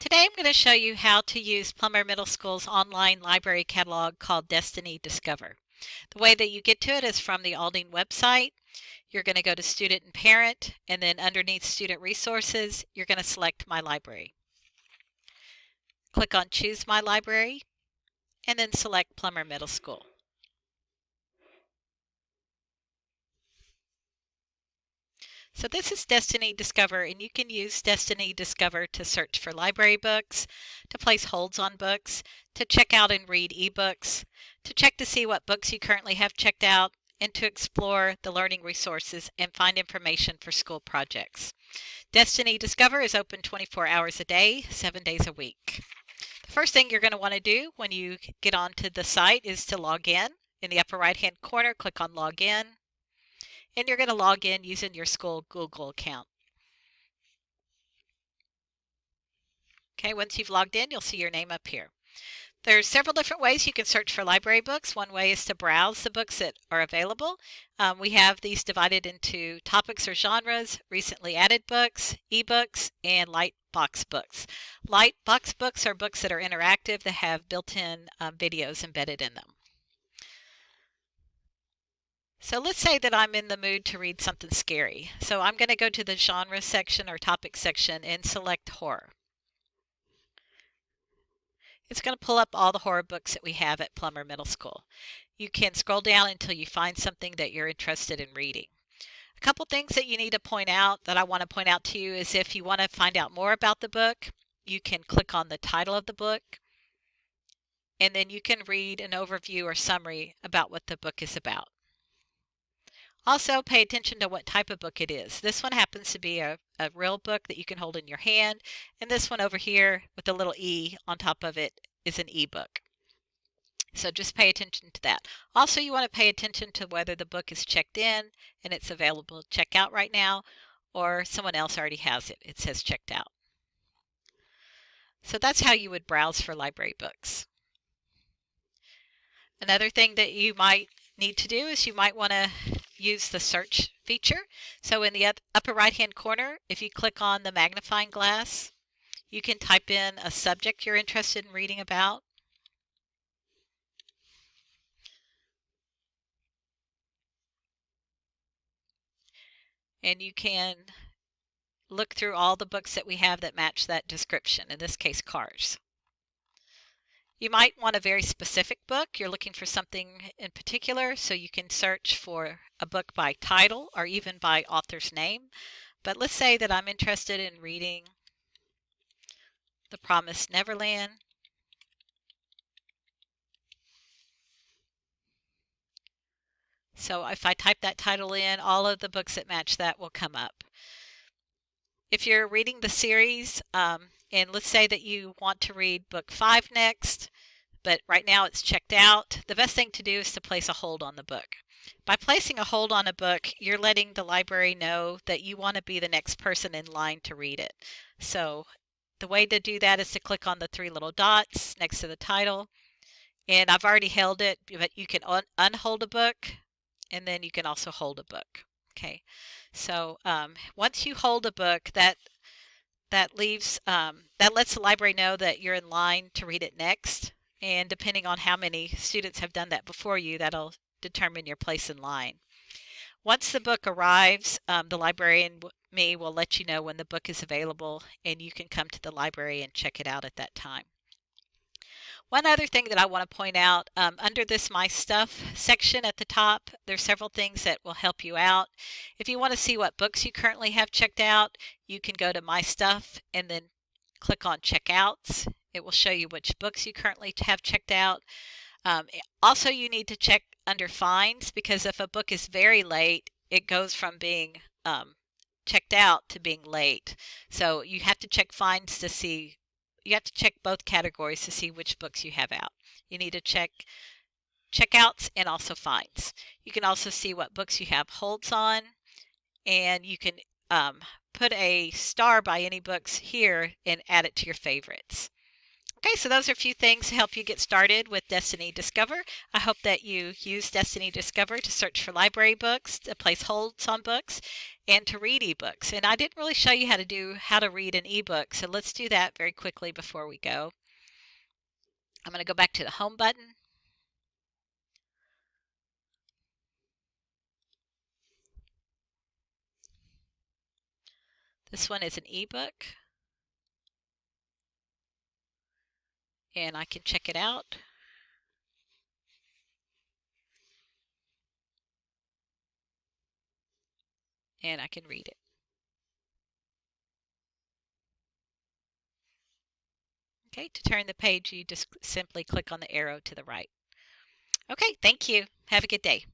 Today I'm going to show you how to use Plummer Middle School's online library catalog called Destiny Discover. The way that you get to it is from the Aldine website. You're going to go to Student and Parent, and then underneath Student Resources, you're going to select My Library. Click on Choose My Library, and then select Plummer Middle School. So this is Destiny Discover, and you can use Destiny Discover to search for library books, to place holds on books, to check out and read ebooks, to check to see what books you currently have checked out, and to explore the learning resources and find information for school projects. Destiny Discover is open 24 hours a day, 7 days a week. The first thing you're going to want to do when you get onto the site is to log in. In the upper right hand corner, click on Log In. And you're going to log in using your school Google account. Okay, once you've logged in, you'll see your name up here. There's several different ways you can search for library books. One way is to browse the books that are available. We have these divided into topics or genres, recently added books, ebooks, and light box books. Light box books are books that are interactive that have built-in videos embedded in them. So let's say that I'm in the mood to read something scary. So I'm going to go to the genre section or topic section and select horror. It's going to pull up all the horror books that we have at Plummer Middle School. You can scroll down until you find something that you're interested in reading. A couple things that you need to point out that I want to point out to you is if you want to find out more about the book, you can click on the title of the book, and then you can read an overview or summary about what the book is about. Also, pay attention to what type of book it is. This one happens to be a real book that you can hold in your hand, and this one over here with a little E on top of it is an ebook. So just pay attention to that. Also, you want to pay attention to whether the book is checked in and it's available to check out right now, or someone else already has it. It says checked out. So that's how you would browse for library books. Another thing that you might need to do is you might want to use the search feature. So in the upper right hand corner, if you click on the magnifying glass, you can type in a subject you're interested in reading about. And you can look through all the books that we have that match that description, in this case Cars. You might want a very specific book. You're looking for something in particular, so you can search for a book by title or even by author's name. But let's say that I'm interested in reading The Promised Neverland. So if I type that title in, all of the books that match that will come up. If you're reading the series, and let's say that you want to read book 5 next, but right now it's checked out, the best thing to do is to place a hold on the book. By placing a hold on a book, you're letting the library know that you want to be the next person in line to read it. So the way to do that is to click on the 3 little dots next to the title. And I've already held it, but you can unhold a book, and then you can also hold a book. Okay, so once you hold a book, that lets the library know that you're in line to read it next. And depending on how many students have done that before you, that'll determine your place in line. Once the book arrives, the librarian, me, will let you know when the book is available, and you can come to the library and check it out at that time. One other thing that I want to point out, under this My Stuff section at the top, there's several things that will help you out. If you want to see what books you currently have checked out, you can go to My Stuff and then click on Checkouts. It will show you which books you currently have checked out. Also, you need to check under Finds, because if a book is very late, it goes from being checked out to being late. So you have to check Finds to see. You have to check both categories to see which books you have out. You need to check checkouts and also finds. You can also see what books you have holds on, and you can put a star by any books here and add it to your favorites. Okay, so those are a few things to help you get started with Destiny Discover. I hope that you use Destiny Discover to search for library books, to place holds on books, and to read ebooks. And I didn't really show you how to read an ebook, so let's do that very quickly before we go. I'm going to go back to the home button. This one is an ebook, and I can check it out. And I can read it. Okay, to turn the page, you just simply click on the arrow to the right. Okay, thank you. Have a good day.